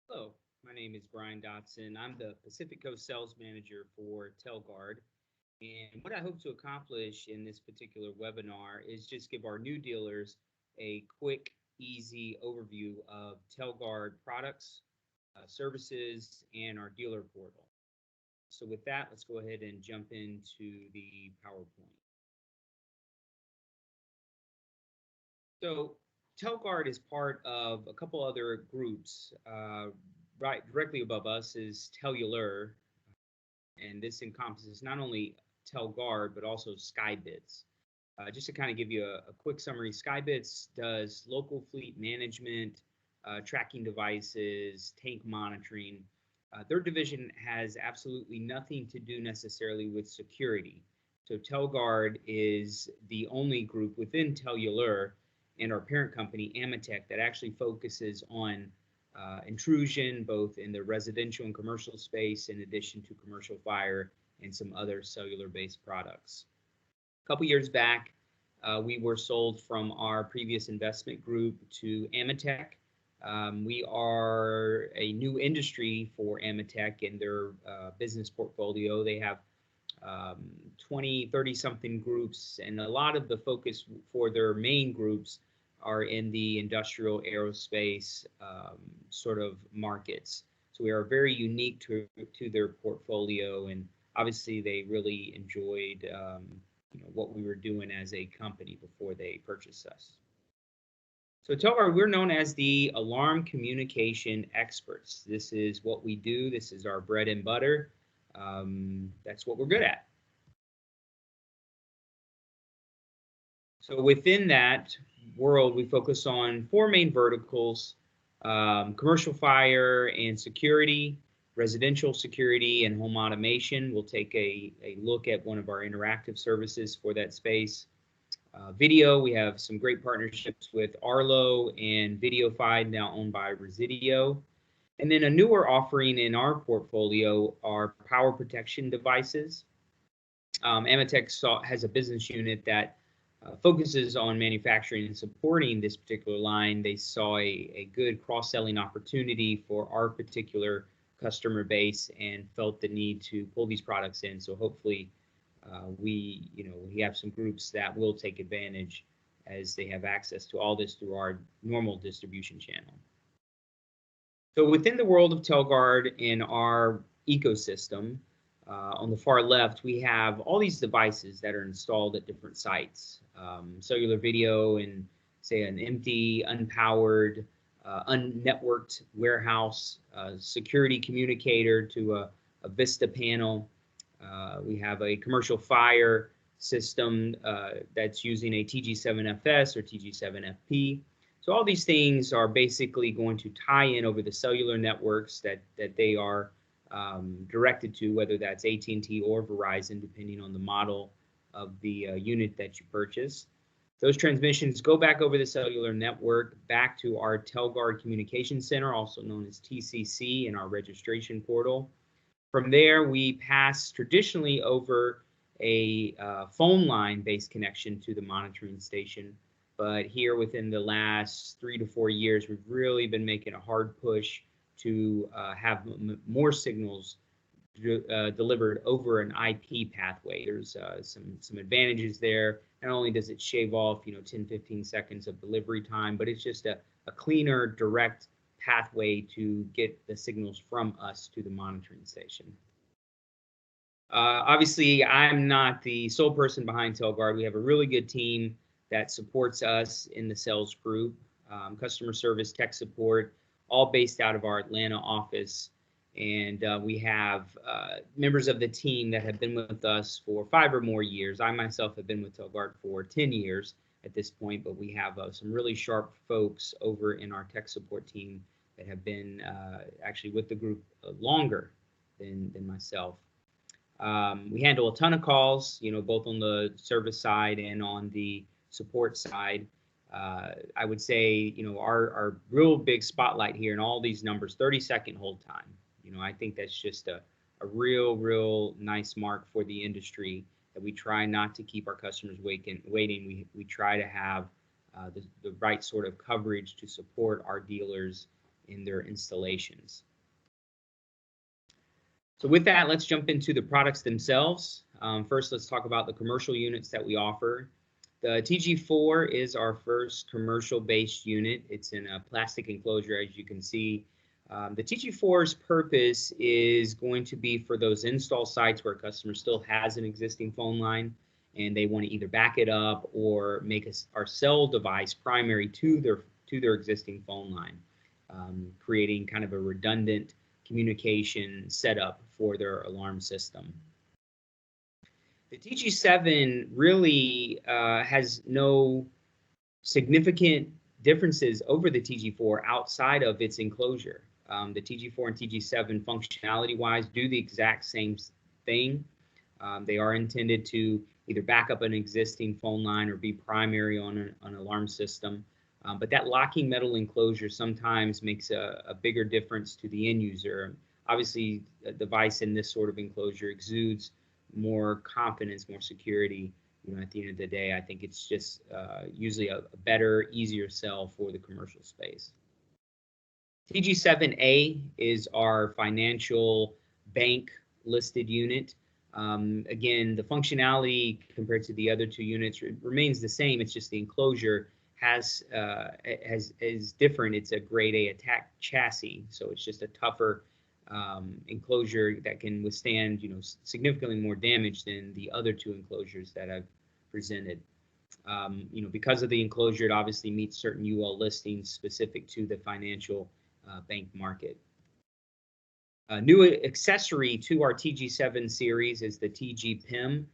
Hello, my name is Brian Dotson. I'm the Pacific Coast Sales Manager for Telguard. And what I hope to accomplish in this particular webinar is just give our new dealers a quick, easy overview of Telguard products, services, and our dealer portal. So with that, let's go ahead and jump into the PowerPoint. So Telguard is part of a couple other groups. Right directly above us is Tellular, and this encompasses not only Telguard but also Skybits. Just to kind of give you a quick summary, Skybits does local fleet management, tracking devices, tank monitoring. Their division has absolutely nothing to do necessarily with security. So Telguard is the only group within Tellular and our parent company, Amatec, that actually focuses on intrusion, both in the residential and commercial space, in addition to commercial fire and some other cellular-based products. A couple years back, we were sold from our previous investment group to Amatec. We are a new industry for Amatec in their business portfolio. They have 20, 30 something groups, and a lot of the focus for their main groups are in the industrial aerospace sort of markets. So we are very unique to their portfolio, and obviously they really enjoyed what we were doing as a company before they purchased us. So Telguard, we're known as the alarm communication experts. This is what we do. This is our bread and butter. That's what we're good at. So within that world, we focus on four main verticals: commercial fire and security, residential security, and home automation. We'll take a look at one of our interactive services for that space. Video, we have some great partnerships with Arlo and Videofied, now owned by Residio. And then a newer offering in our portfolio are power protection devices. Amatec has a business unit that focuses on manufacturing and supporting this particular line. They saw a good cross-selling opportunity for our particular customer base and felt the need to pull these products in. So hopefully we have some groups that will take advantage as they have access to all this through our normal distribution channel. So within the world of Telguard in our ecosystem, on the far left, we have all these devices that are installed at different sites. Cellular video in, say, an empty, unpowered, unnetworked warehouse, security communicator to a Vista panel. We have a commercial fire system that's using a TG7FS or TG7FP. So all these things are basically going to tie in over the cellular networks that they are directed to, whether that's AT&T or Verizon, depending on the model of the unit that you purchase. Those transmissions go back over the cellular network back to our Telguard Communication Center, also known as TCC, in our registration portal. From there, we pass traditionally over a phone line-based connection to the monitoring station. But here within the last 3 to 4 years, we've really been making a hard push to have more signals delivered over an IP pathway. There's some advantages there. Not only does it shave off 10, 15 seconds of delivery time, but it's just a cleaner, direct pathway to get the signals from us to the monitoring station. Obviously, I'm not the sole person behind Telguard. We have a really good team that supports us in the sales group, customer service, tech support, all based out of our Atlanta office. And we have members of the team that have been with us for 5 or more years. I myself have been with Telguard for 10 years at this point, but we have some really sharp folks over in our tech support team that have been actually with the group longer than myself. We handle a ton of calls, both on the service side and on the support side. I would say, our real big spotlight here in all these numbers, 30-second hold time. I think that's just a real nice mark for the industry, that we try not to keep our customers waiting. We try to have the right sort of coverage to support our dealers in their installations. So with that, let's jump into the products themselves. First, let's talk about the commercial units that we offer. The TG4 is our first commercial-based unit. It's in a plastic enclosure, as you can see. The TG4's purpose is going to be for those install sites where a customer still has an existing phone line and they want to either back it up or make our cell device primary to their existing phone line, creating kind of a redundant communication setup for their alarm system. The TG7 really has no significant differences over the TG4 outside of its enclosure. The TG4 and TG7 functionality-wise do the exact same thing. They are intended to either back up an existing phone line or be primary on an alarm system. But that locking metal enclosure sometimes makes a bigger difference to the end user. Obviously, a device in this sort of enclosure exudes more confidence, more security. At the end of the day, I think it's just usually a better, easier sell for the commercial space. TG7A is our financial bank listed unit. Again, the functionality compared to the other two units remains the same. It's just the enclosure is different. It's a grade A attack chassis, so it's just a tougher enclosure that can withstand, significantly more damage than the other two enclosures that I've presented. Because of the enclosure, it obviously meets certain UL listings specific to the financial bank market. A new accessory to our TG7 series is the TG PIM.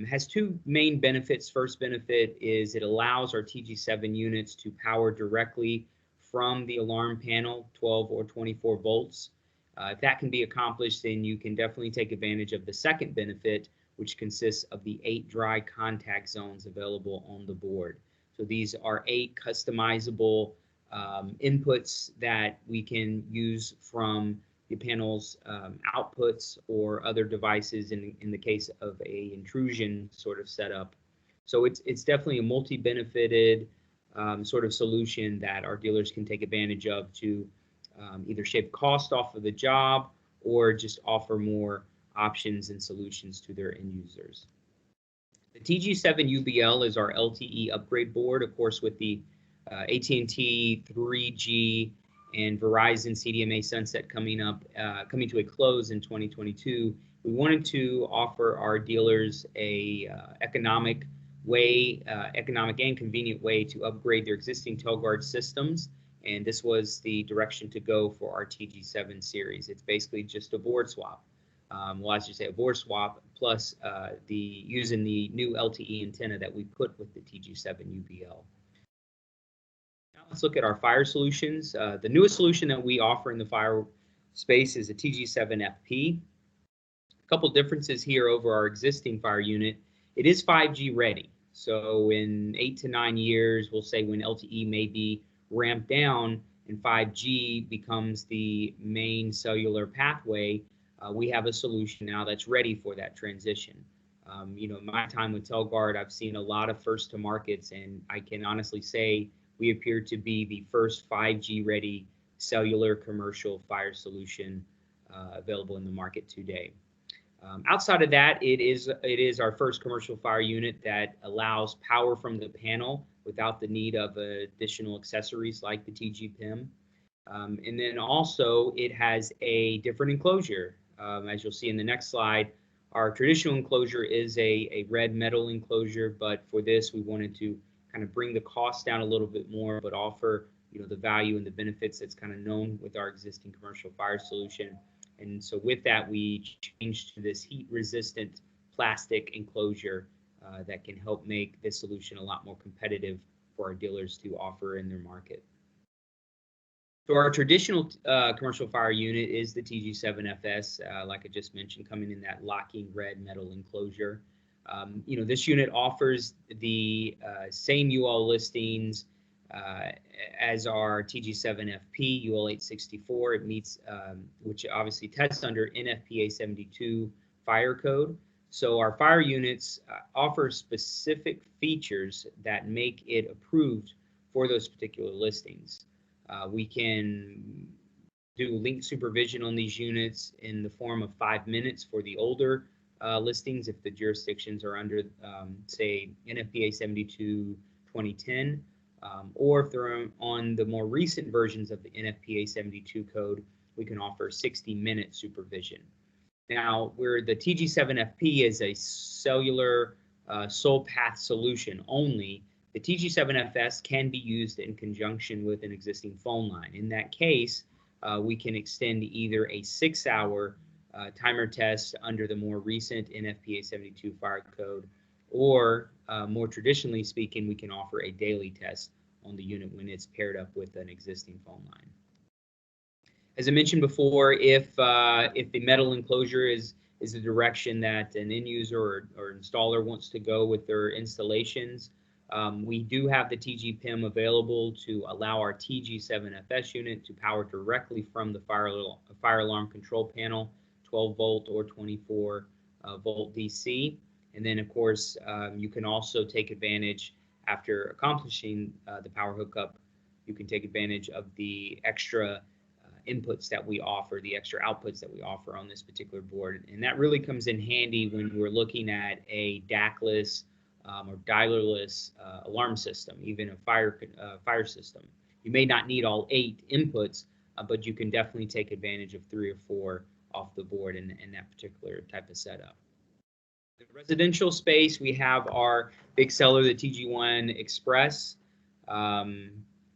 Has two main benefits. First benefit is it allows our TG7 units to power directly from the alarm panel, 12 or 24 volts. If that can be accomplished, then you can definitely take advantage of the second benefit, which consists of the 8 dry contact zones available on the board. So these are 8 customizable inputs that we can use from the panel's outputs or other devices in the case of a intrusion sort of setup. So it's definitely a multi-benefited sort of solution that our dealers can take advantage of to either shave cost off of the job or just offer more options and solutions to their end users. The TG7 UBL is our LTE upgrade board, of course, with the AT&T 3G and Verizon CDMA sunset coming to a close in 2022. We wanted to offer our dealers a economic and convenient way to upgrade their existing Telguard systems, and this was the direction to go for our TG7 series. It's basically just a board swap. Well, I should say a board swap plus using the new LTE antenna that we put with the TG7 UBL. Now let's look at our fire solutions. The newest solution that we offer in the fire space is a TG7 FP. A couple differences here over our existing fire unit. It is 5G ready. So in 8 to 9 years, we'll say when LTE may be ramped down and 5G becomes the main cellular pathway, we have a solution now that's ready for that transition. In my time with Telguard, I've seen a lot of first to markets, and I can honestly say we appear to be the first 5G ready cellular commercial fire solution available in the market today. Outside of that, it is our first commercial fire unit that allows power from the panel without the need of additional accessories like the TG PIM. And then also it has a different enclosure. As you'll see in the next slide, our traditional enclosure is a red metal enclosure, but for this we wanted to kind of bring the cost down a little bit more, but offer the value and the benefits that's kind of known with our existing commercial fire solution. And so with that, we changed to this heat-resistant plastic enclosure that can help make this solution a lot more competitive for our dealers to offer in their market. So our traditional commercial fire unit is the TG7FS, like I just mentioned, coming in that locking red metal enclosure. This unit offers the same UL listings as our TG7FP UL864. It meets, which obviously tests under NFPA 72 fire code. So our fire units offer specific features that make it approved for those particular listings. We can do link supervision on these units in the form of 5 minutes for the older listings if the jurisdictions are under, say, NFPA 72 2010, or if they're on the more recent versions of the NFPA 72 code, we can offer 60-minute supervision. Now, where the TG7FP is a cellular sole path solution only, the TG7FS can be used in conjunction with an existing phone line. In that case, we can extend either a 6-hour timer test under the more recent NFPA 72 fire code, or more traditionally speaking, we can offer a daily test on the unit when it's paired up with an existing phone line. As I mentioned before, if the metal enclosure is the direction that an end user or installer wants to go with their installations, we do have the TG PIM available to allow our TG7FS unit to power directly from the fire alarm control panel, 12 volt or 24 volt DC. And then, of course, you can also take advantage, after accomplishing the power hookup, you can take advantage of the extra inputs that we offer, the extra outputs that we offer on this particular board. And that really comes in handy when we're looking at a DAC-less or dialerless alarm system, even a fire system. You may not need all 8 inputs, but you can definitely take advantage of 3 or 4 off the board in that particular type of setup. The residential space, we have our big seller, the TG1 Express.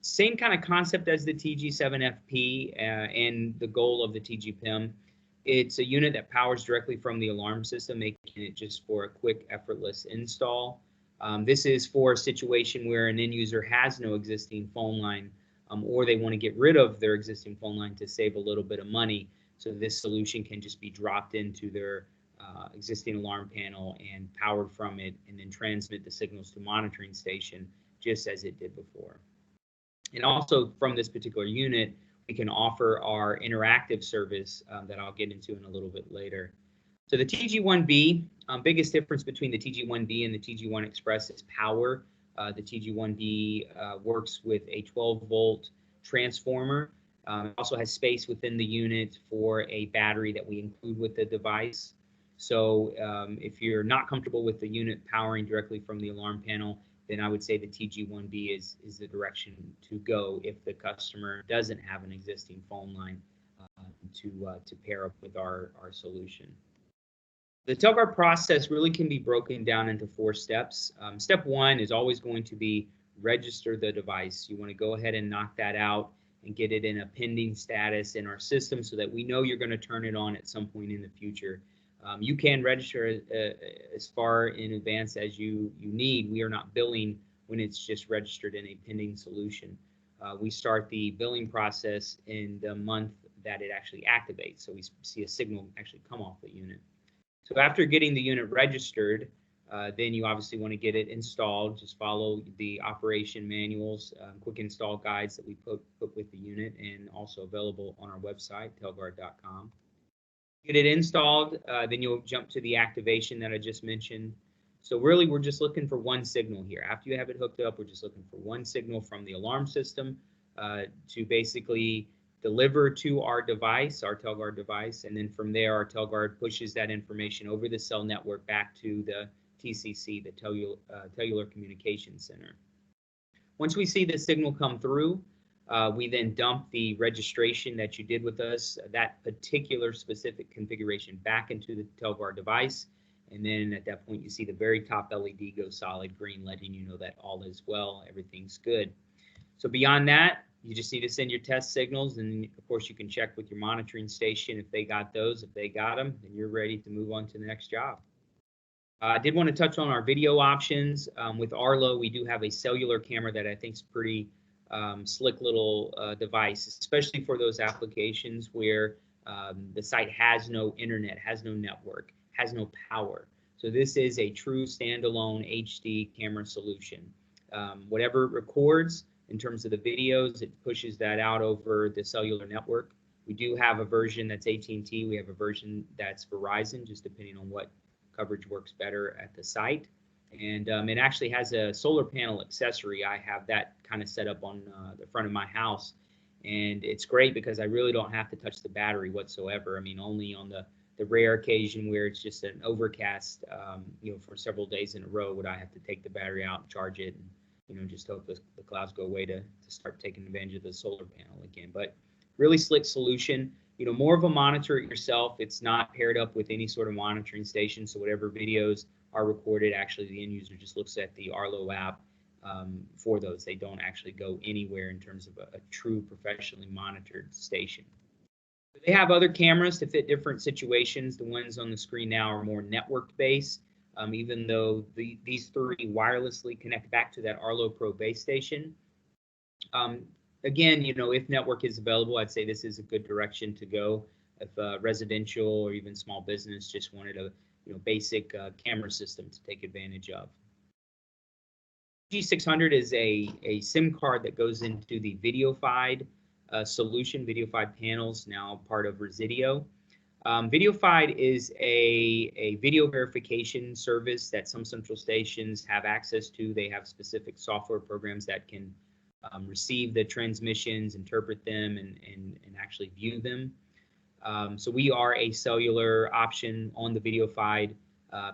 Same kind of concept as the TG7FP and the goal of the TG PIM. It's a unit that powers directly from the alarm system, making it just for a quick, effortless install. This is for a situation where an end user has no existing phone line, or they want to get rid of their existing phone line to save a little bit of money. So this solution can just be dropped into their existing alarm panel and powered from it, and then transmit the signals to monitoring station just as it did before. And also from this particular unit, we can offer our interactive service that I'll get into in a little bit later. So the TG1B, biggest difference between the TG1B and the TG1 Express is power. The TG1B works with a 12-volt transformer. It also has space within the unit for a battery that we include with the device. So if you're not comfortable with the unit powering directly from the alarm panel, then I would say the TG1B is the direction to go if the customer doesn't have an existing phone line to pair up with our solution. The Telguard process really can be broken down into 4 steps. Step 1 is always going to be register the device. You want to go ahead and knock that out and get it in a pending status in our system so that we know you're going to turn it on at some point in the future. You can register as far in advance as you need. We are not billing when it's just registered in a pending solution. We start the billing process in the month that it actually activates, so we see a signal actually come off the unit. So after getting the unit registered, then you obviously want to get it installed. Just follow the operation manuals, quick install guides that we put with the unit, and also available on our website, telguard.com. Get it installed, then you'll jump to the activation that I just mentioned. So really, we're just looking for one signal here. After you have it hooked up, we're just looking for one signal from the alarm system to basically deliver to our device, our Telguard device, and then from there, our Telguard pushes that information over the cell network back to the TCC, the Cellular Communication Center. Once we see the signal come through, we then dump the registration that you did with us, that particular specific configuration, back into the Telguard device. And then at that point, you see the very top LED go solid green, letting you know that all is well, everything's good. So beyond that, you just need to send your test signals. And of course, you can check with your monitoring station if they got those. If they got them, then you're ready to move on to the next job. I did want to touch on our video options. With Arlo, we do have a cellular camera that I think is pretty slick little device, especially for those applications where the site has no internet, has no network, has no power. So this is a true standalone HD camera solution. Whatever it records in terms of the videos, it pushes that out over the cellular network. We do have a version that's AT&T. We have a version that's Verizon, just depending on what coverage works better at the site. And it actually has a solar panel accessory. I have that kind of set up on the front of my house. And it's great because I really don't have to touch the battery whatsoever. I mean, only on the rare occasion where it's just an overcast, for several days in a row, would I have to take the battery out and charge it, and just hope the clouds go away to start taking advantage of the solar panel again. But really slick solution. More of a monitor it yourself. It's not paired up with any sort of monitoring station, so whatever videos are recorded, actually the end user just looks at the Arlo app for those. They don't actually go anywhere in terms of a true professionally monitored station. They have other cameras to fit different situations. The ones on the screen now are more network based, even though these three wirelessly connect back to that Arlo Pro base station. Again, if network is available, I'd say this is a good direction to go if residential or even small business just wanted a basic camera system to take advantage of. G600 is a SIM card that goes into the VideoFide solution. VideoFide panels, now part of Resideo. VideoFide is a video verification service that some central stations have access to. They have specific software programs that can receive the transmissions, interpret them, and actually view them. So we are a cellular option on the VideoFide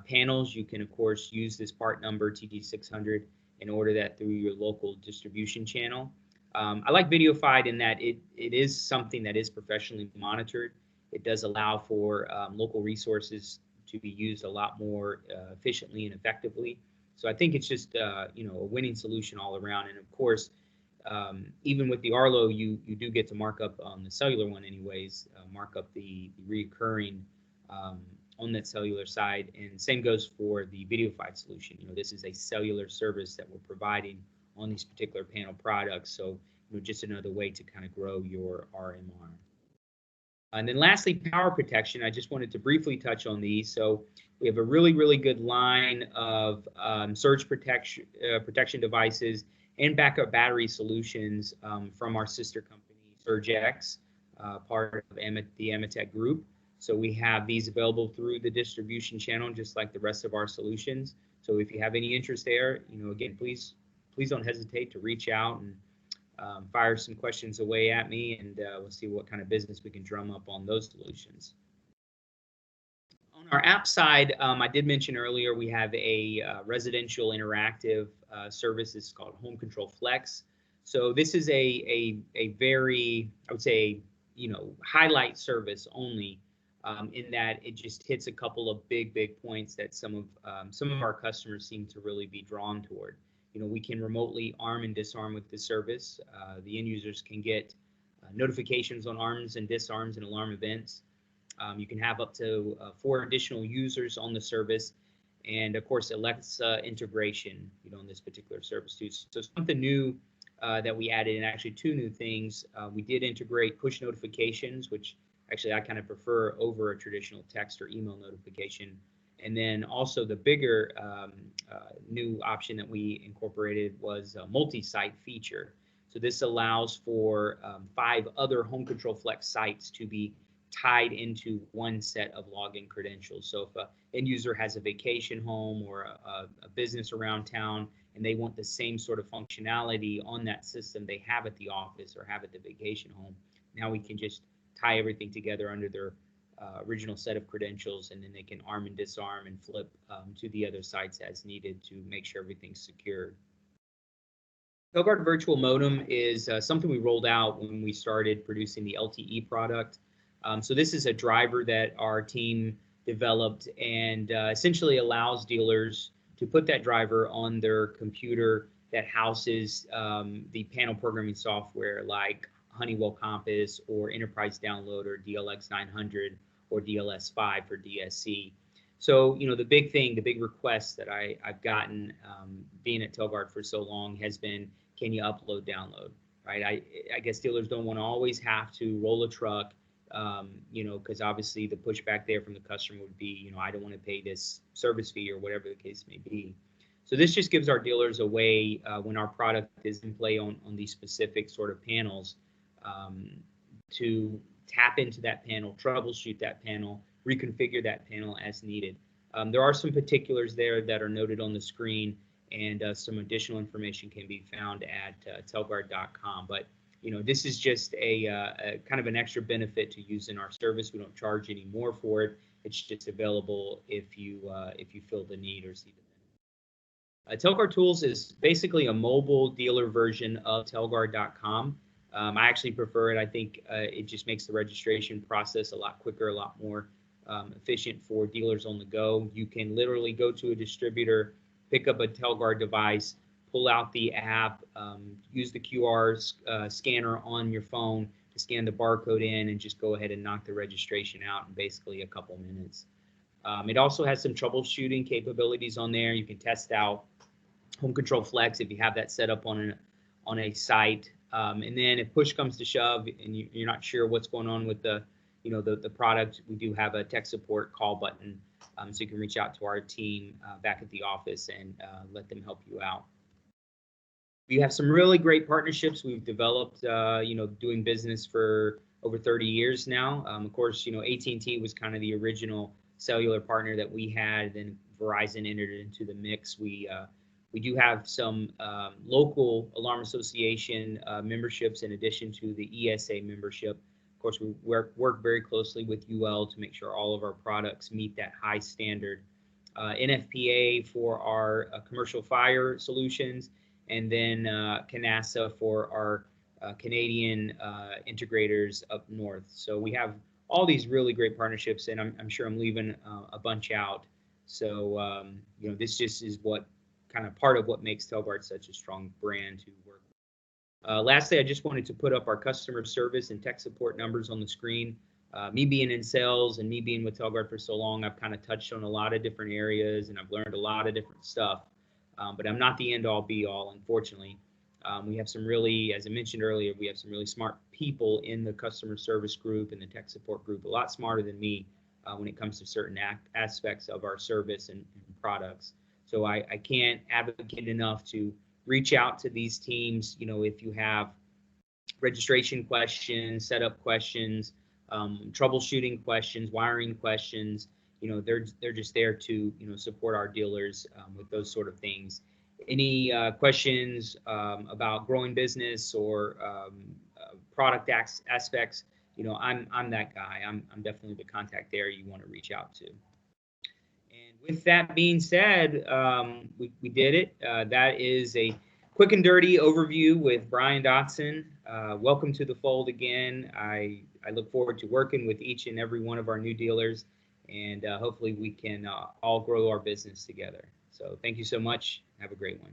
panels. You can, of course, use this part number TG600 and order that through your local distribution channel. I like VideoFide in that it is something that is professionally monitored. It does allow for local resources to be used a lot more efficiently and effectively. So I think it's just a winning solution all around. And of course, even with the Arlo, you do get to mark up on the cellular one anyways, mark up the reoccurring on that cellular side, and same goes for the VideoFide solution. This is a cellular service that we're providing on these particular panel products, so just another way to kind of grow your RMR. And then lastly, power protection. I just wanted to briefly touch on these. So we have a really good line of surge protection devices and backup battery solutions from our sister company, SurgeX, part of the Amatec group. So we have these available through the distribution channel, just like the rest of our solutions. So if you have any interest there, again, please don't hesitate to reach out and fire some questions away at me, and we'll see what kind of business we can drum up on those solutions. On our app side, I did mention earlier we have a residential interactive service. It's called Home Control Flex. So this is a very, I would say, highlight service only, in that it just hits a couple of big points that some of our customers seem to really be drawn toward. We can remotely arm and disarm with the service. The end users can get notifications on arms and disarms and alarm events. You can have up to 4 additional users on the service, and of course Alexa integration on this particular service too. So something new that we added, and actually 2 new things. We did integrate push notifications, which actually I kind of prefer over a traditional text or email notification. And then also the bigger new option that we incorporated was a multi-site feature. So this allows for 5 other Home Control Flex sites to be tied into one set of login credentials. So if an end user has a vacation home or a business around town, and they want the same sort of functionality on that system they have at the office or have at the vacation home, now we can just tie everything together under their original set of credentials, and then they can arm and disarm and flip to the other sites as needed to make sure everything's secured. Telguard Virtual Modem is something we rolled out when we started producing the LTE product. So this is a driver that our team developed, and essentially allows dealers to put that driver on their computer that houses the panel programming software like Honeywell Compass or Enterprise Downloader, DLX 900, or DLS5 for DSC. So, the big request that I've gotten being at Telguard for so long has been, can you upload, download, right? I guess dealers don't want to always have to roll a truck, because obviously the pushback there from the customer would be, I don't want to pay this service fee or whatever the case may be. So this just gives our dealers a way, when our product is in play on these specific sort of panels, to tap into that panel, troubleshoot that panel, reconfigure that panel as needed. There are some particulars there that are noted on the screen, and some additional information can be found at telguard.com. But this is just a kind of an extra benefit to using our service. We don't charge any more for it. It's just available if you feel the need or see the benefit. Telguard Tools is basically a mobile dealer version of Telguard.com. I actually prefer it. I think it just makes the registration process a lot quicker, a lot more efficient for dealers on the go. You can literally go to a distributor, pick up a Telguard device, pull out the app, use the QR scanner on your phone to scan the barcode in, and just go ahead and knock the registration out in basically a couple minutes. It also has some troubleshooting capabilities on there. You can test out Home Control Flex if you have that set up on a site. And then if push comes to shove and you're not sure what's going on with the product, we do have a tech support call button, so you can reach out to our team back at the office and let them help you out. We have some really great partnerships we've developed, doing business for over 30 years now. Of course, AT&T was kind of the original cellular partner that we had. Then Verizon entered into the mix. We do have some local alarm association memberships in addition to the ESA membership. Of course, we work very closely with UL to make sure all of our products meet that high standard. NFPA for our commercial fire solutions, and then CANASA for our Canadian integrators up north. So we have all these really great partnerships, and I'm sure I'm leaving a bunch out. So this just is what kind of part of what makes Telguard such a strong brand to work with. Lastly, I just wanted to put up our customer service and tech support numbers on the screen. Me being in sales and me being with Telguard for so long, I've kind of touched on a lot of different areas and I've learned a lot of different stuff. But I'm not the end-all be-all, unfortunately. We have some really, as I mentioned earlier, we have some really smart people in the customer service group and the tech support group, a lot smarter than me when it comes to certain aspects of our service and products. So I can't advocate enough to reach out to these teams. If you have registration questions, setup questions, troubleshooting questions, wiring questions, they're just there to support our dealers with those sort of things. Any questions about growing business or product aspects, I'm that guy. I'm definitely the contact there you want to reach out to. And with that being said, we did it. That is a quick and dirty overview with Brian Dotson. Welcome to the fold again. I look forward to working with each and every one of our new dealers, and hopefully we can all grow our business together. So thank you so much. Have a great one.